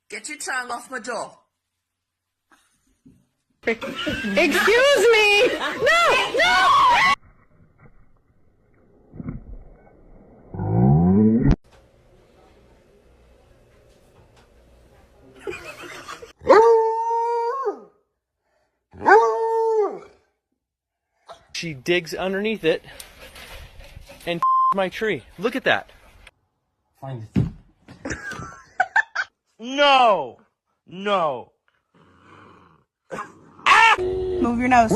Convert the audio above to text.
Get your tongue off my door. Excuse me! No! No! She digs underneath it and my tree. Look at that. Find it. No! No. Move your nose.